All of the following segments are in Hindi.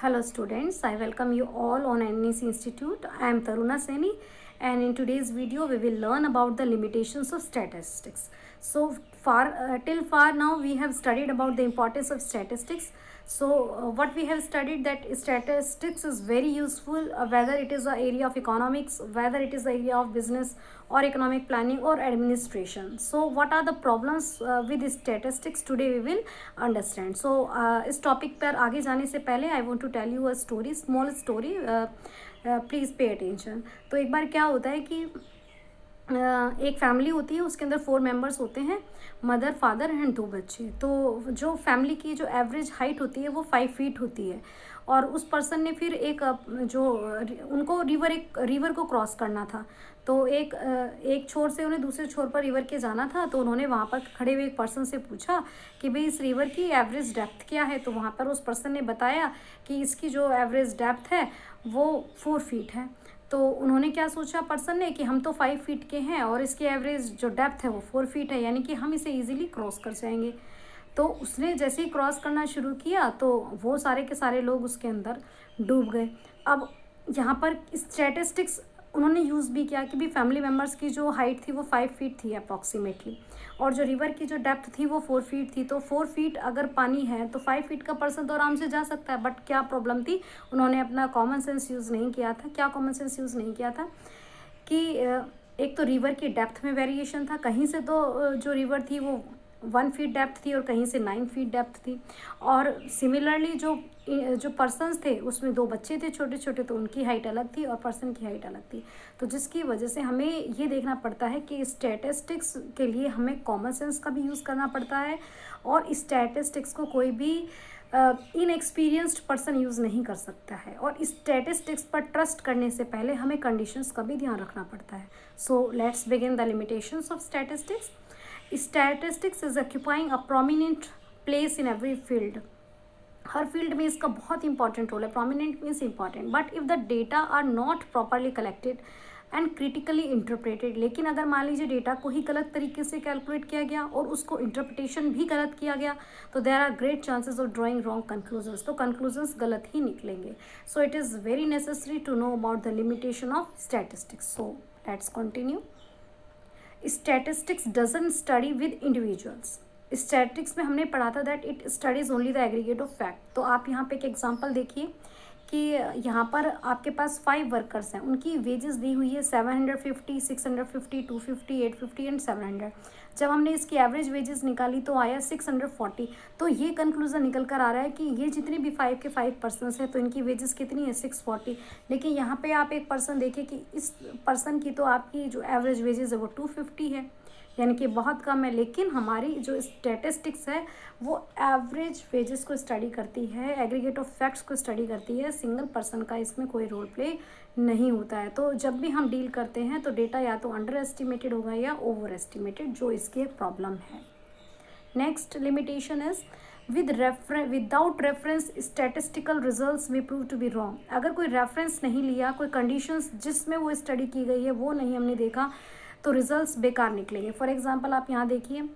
Hello students, I welcome you all on NEC Institute. I am Taruna Seni and in today's video we will learn about the limitations of statistics. So till far now we have studied about the importance of statistics. So what we have studied that statistics is very useful whether it is the area of economics, whether it is the area of business or economic planning or administration. So what are the problems with statistics today we will understand. So इस टॉपिक पर आगे जाने से पहले I want to tell you a story, small story, please pay attention. तो एक बार क्या होता है कि एक फैमिली होती है, उसके अंदर 4 मेंबर्स होते हैं, मदर, फादर एंड 2 बच्चे. तो जो फैमिली की जो एवरेज हाइट होती है वो 5 फीट होती है. और उस पर्सन ने फिर उनको रिवर को क्रॉस करना था. तो एक छोर से उन्हें दूसरे छोर पर रिवर के जाना था. तो उन्होंने वहाँ पर खड़े हुए एक पर्सन से पूछा कि भाई इस रिवर की एवरेज डेप्थ क्या है. तो वहाँ पर उस पर्सन ने बताया कि इसकी जो एवरेज डेप्थ है वो 4 फीट है. तो उन्होंने क्या सोचा पर्सन ने कि हम तो 5 फीट के हैं और इसकी एवरेज जो डेप्थ है वो 4 फीट है, यानी कि हम इसे इजीली क्रॉस कर जाएंगे. तो उसने जैसे ही क्रॉस करना शुरू किया तो वो सारे के सारे लोग उसके अंदर डूब गए. अब यहाँ पर स्टैटिस्टिक्स उन्होंने यूज़ भी किया कि भी फैमिली मेम्बर्स की जो हाइट थी वो 5 फीट थी अप्रॉक्सीमेटली, और जो रिवर की जो डेप्थ थी वो 4 फीट थी. तो 4 फीट अगर पानी है तो 5 फीट का पर्सन तो आराम से जा सकता है. बट क्या प्रॉब्लम थी, उन्होंने अपना कॉमन सेंस यूज़ नहीं किया था. क्या कॉमन सेंस यूज़ नहीं किया था कि एक तो रिवर की डेप्थ में वेरिएशन था. कहीं से तो जो रिवर थी वो 1 फीट डेप्थ थी और कहीं से 9 फीट डेप्थ थी. और सिमिलरली जो पर्सन्स थे उसमें 2 बच्चे थे छोटे छोटे, तो उनकी हाइट अलग थी और पर्सन की हाइट अलग थी. तो जिसकी वजह से हमें ये देखना पड़ता है कि स्टैटिस्टिक्स के लिए हमें कॉमन सेंस का भी यूज़ करना पड़ता है. और स्टैटिस्टिक्स को कोई भी इनएक्सपीरियंस्ड पर्सन यूज़ नहीं कर सकता है. और स्टैटिस्टिक्स पर ट्रस्ट करने से पहले हमें कंडीशंस का भी ध्यान रखना पड़ता है. So let's begin the limitations of statistics. Statistics is occupying a prominent place in every field. हर फील्ड में इसका बहुत इंपॉर्टेंट रोल है. Prominent means important. But if the data are not properly collected and critically interpreted, लेकिन अगर मान लीजिए डेटा को ही गलत तरीके से कैलकुलेट किया गया और उसको इंटरप्रिटेशन भी गलत किया गया तो there are great chances of drawing wrong conclusions. तो कंक्लूजन्स गलत ही निकलेंगे. So it is very necessary to know about the limitation of statistics. So let's continue. Statistics doesn't study with individuals. Statistics में हमने पढ़ा था that it studies only the aggregate of fact. तो आप यहाँ पे एक एग्जांपल देखिए कि यहाँ पर आपके पास 5 वर्कर्स हैं, उनकी वेजेस दी हुई है 750, 650, 250, 850 एंड 700. जब हमने इसकी एवरेज वेजेस निकाली तो आया 640. तो ये कंक्लूजन निकल कर आ रहा है कि ये जितने भी 5 के 5 पर्सनस हैं तो इनकी वेजेस कितनी है 640. लेकिन यहाँ पे आप एक पर्सन देखिए कि इस पर्सन की तो आपकी जो एवरेज वेजेस है वो 250 है, यानी कि बहुत कम है. लेकिन हमारी जो स्टैटिस्टिक्स है वो एवरेज वेजेस को स्टडी करती है, एग्रीगेट ऑफ फैक्ट्स को स्टडी करती है. सिंगल पर्सन का इसमें कोई रोल प्ले नहीं होता है. तो जब भी हम डील करते हैं तो डेटा या तो अंडर एस्टिमेटेड होगा या ओवर एस्टिमेटेड, जो इसकी प्रॉब्लम है. Next limitation is without reference statistical results में प्रूव टू बी रॉन्ग. अगर कोई रेफरेंस नहीं लिया, कोई कंडीशंस जिसमें वो स्टडी की गई है वो नहीं हमने देखा, तो रिजल्ट्स बेकार निकलेंगे. फॉर एग्जांपल आप यहाँ देखिए,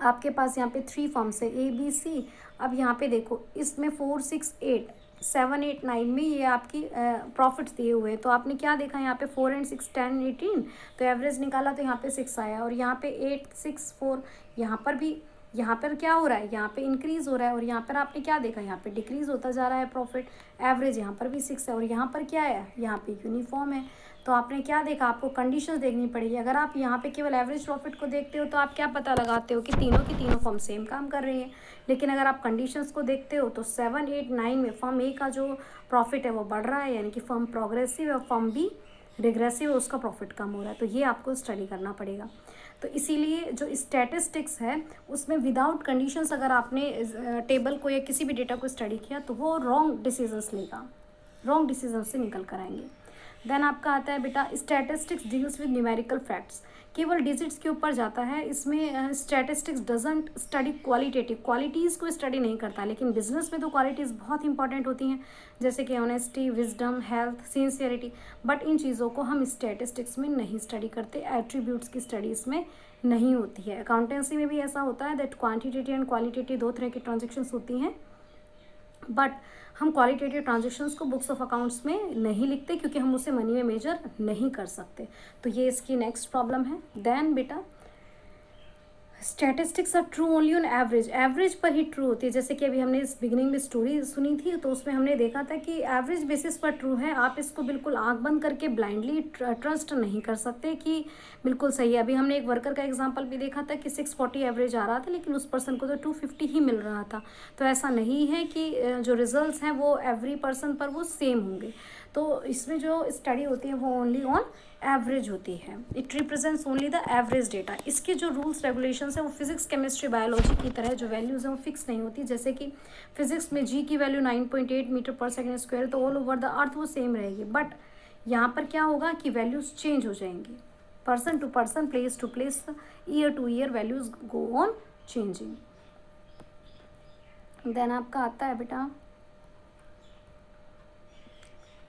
आपके पास यहाँ पे 3 फॉर्म्स है ABC. अब यहाँ पे देखो इसमें 4, 6, 8, 7, 8, 9 में ये आपकी प्रॉफिट्स दिए हुए हैं. तो आपने क्या देखा यहाँ पे 4 एंड 6, 10, 18, तो एवरेज निकाला तो यहाँ पे 6 आया. और यहाँ पे 8, 6, 4, यहाँ पर भी यहाँ पर क्या हो रहा है, यहाँ पे इंक्रीज़ हो रहा है. और यहाँ पर आपने क्या देखा, यहाँ पे डिक्रीज़ होता जा रहा है प्रॉफिट. एवरेज यहाँ पर भी 6 है और यहाँ पर क्या है, यहाँ पे यूनिफॉर्म है. तो आपने क्या देखा, आपको कंडीशंस देखनी पड़ेगी. अगर आप यहाँ पे केवल एवरेज प्रॉफिट को देखते हो तो आप क्या पता लगाते हो कि तीनों की तीनों फर्म सेम काम कर रही है. लेकिन अगर आप कंडीशंस को देखते हो तो 7, 8, 9 में फर्म ए का जो प्रॉफिट है वो बढ़ रहा है, यानी कि फर्म प्रोग्रेसिव है, फर्म बी रिग्रेसिव है, उसका प्रॉफिट कम हो रहा है. तो ये आपको स्टडी करना पड़ेगा. तो इसीलिए जो स्टैटिस्टिक्स है उसमें विदाउट कंडीशंस अगर आपने टेबल को या किसी भी डेटा को स्टडी किया तो वो रॉन्ग डिसीजंस लेगा, रॉन्ग डिसीजन से निकल कर आएंगे. देन आपका आता है बेटा statistics deals with numerical facts. केवल डिजिट्स के ऊपर जाता है. इसमें statistics doesn't study qualitative, qualities को स्टडी नहीं करता. लेकिन बिजनेस में तो क्वालिटीज़ बहुत इंपॉर्टेंट होती हैं, जैसे कि honesty, wisdom, health, sincerity. But in चीज़ों को हम स्टैटिस्टिक्स में नहीं स्टडी करते. एट्रीब्यूट्स की स्टडी इसमें नहीं होती है. अकाउंटेंसी में भी ऐसा होता है दैट क्वांटिटेटिव एंड क्वालिटेटिव 2 तरह की ट्रांजेक्शन्स होती हैं. बट हम क्वालिटेटिव ट्रांजेक्शन्स को बुक्स ऑफ अकाउंट्स में नहीं लिखते क्योंकि हम उसे मनी में मेजर नहीं कर सकते। तो ये इसकी नेक्स्ट प्रॉब्लम है। देन बेटा statistics are true only on average, average पर ही ट्रू होती है। जैसे कि अभी हमने इस बिगिनिंग में स्टोरी सुनी थी तो उसमें हमने देखा था कि एवरेज बेसिस पर ट्रू है। आप इसको बिल्कुल आंख बंद करके ब्लाइंडली ट्रस्ट नहीं कर सकते कि बिल्कुल सही है। अभी हमने एक वर्कर का एग्जांपल भी देखा था कि 640 एवरेज आ रहा था लेकिन उस पर्सन को तो 250 ही मिल रहा था। तो ऐसा नहीं है कि जो रिजल्ट्स हैं वो एवरी पर्सन पर वो सेम होंगे। तो इसमें जो स्टडी होती है वो ओनली ऑन एवरेज होती है। It represents only the average data. इसके जो रूल्स रेगुलेशंस है वो फिजिक्स केमिस्ट्री बायोलॉजी की तरह जो वैल्यूज़ हैं वो फिक्स नहीं होती। जैसे कि फिजिक्स में जी की वैल्यू 9.8 मीटर पर सेकेंड स्क्वायर तो ऑल ओवर द अर्थ वो सेम रहेगी। बट यहाँ पर क्या होगा कि वैल्यूज़ चेंज हो जाएंगी, person to person, place to place, year to year values go on changing. Then आपका आता है बेटा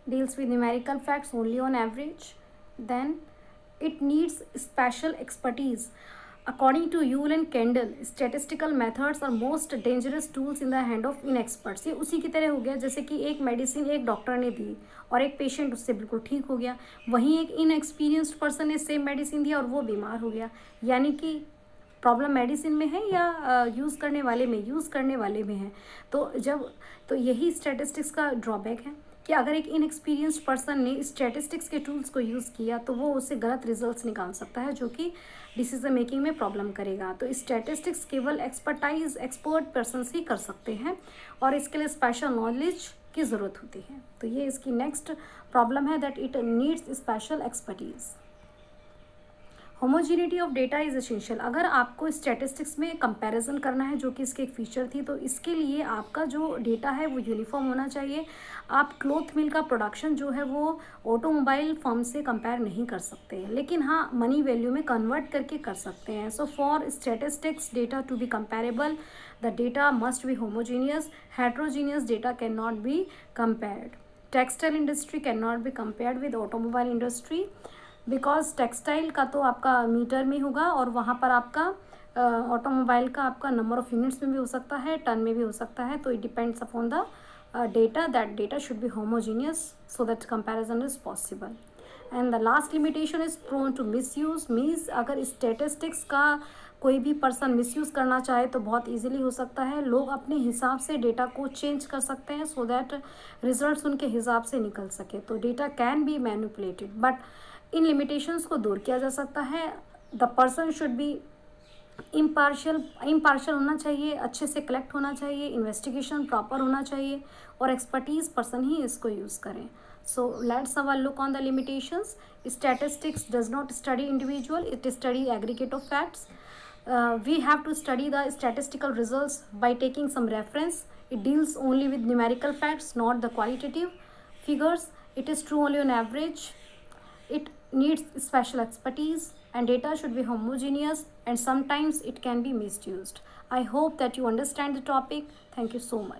deals with numerical facts only on average. Then it needs special expertise. According to Yule and Kendall, statistical methods are most dangerous tools in the hand of inexperts. ये उसी की तरह हो गया जैसे कि एक मेडिसिन एक डॉक्टर ने दी और एक पेशेंट उससे बिल्कुल ठीक हो गया, वहीं एक इनएक्सपीरियंस्ड पर्सन ने सेम मेडिसिन दिया और वो बीमार हो गया। यानी कि प्रॉब्लम मेडिसिन में है या यूज़ करने वाले में है। तो यही स्टैटिस्टिक्स का ड्रॉबैक है कि अगर एक इनएक्सपीरियंस्ड पर्सन ने स्टैटिस्टिक्स के टूल्स को यूज़ किया तो वो उससे गलत रिजल्ट्स निकाल सकता है जो कि डिसीजन मेकिंग में प्रॉब्लम करेगा। तो स्टैटिस्टिक्स केवल एक्सपर्ट पर्सन ही कर सकते हैं और इसके लिए स्पेशल नॉलेज की ज़रूरत होती है। तो ये इसकी नेक्स्ट प्रॉब्लम है that it needs special expertise. Homogeneity of data is essential. अगर आपको स्टैटिस्टिक्स में कंपैरिजन करना है जो कि इसकी एक फीचर थी, तो इसके लिए आपका जो डेटा है वो यूनिफॉर्म होना चाहिए। आप क्लॉथ मिल का प्रोडक्शन जो है वो ऑटोमोबाइल फर्म से कंपेयर नहीं कर सकते, लेकिन हाँ मनी वैल्यू में कन्वर्ट करके कर सकते हैं। So for statistics data to be comparable the data must be homogeneous, heterogeneous data can not be compared. Textile industry can not be compared with automobile industry because textile का तो आपका मीटर में होगा और वहाँ पर आपका ऑटोमोबाइल का आपका नंबर ऑफ यूनिट्स में भी हो सकता है, टन में भी हो सकता है। तो it depends upon the data, that data should be homogeneous so that comparison is possible. And the last limitation is prone to misuse. Means अगर स्टैटिस्टिक्स का कोई भी पर्सन मिसयूज़ करना चाहे तो बहुत इजीली हो सकता है। लोग अपने हिसाब से डेटा को चेंज कर सकते हैं सो दैट रिजल्ट्स उनके हिसाब से निकल सके। तो data can be manipulated but in limitations को दूर किया जा सकता है। The person should be impartial होना चाहिए, अच्छे से कलेक्ट होना चाहिए, इन्वेस्टिगेशन प्रॉपर होना चाहिए और एक्सपर्टीज पर्सन ही इसको यूज़ करें। So let's have a look on the limitations. Statistics does not study individual, it study aggregate of facts. We have to study the statistical results by taking some reference. It deals only with numerical facts, not the qualitative figures. It is true only on average. It needs special expertise and data should be homogeneous and sometimes it can be misused. I hope that you understand the topic. Thank you so much.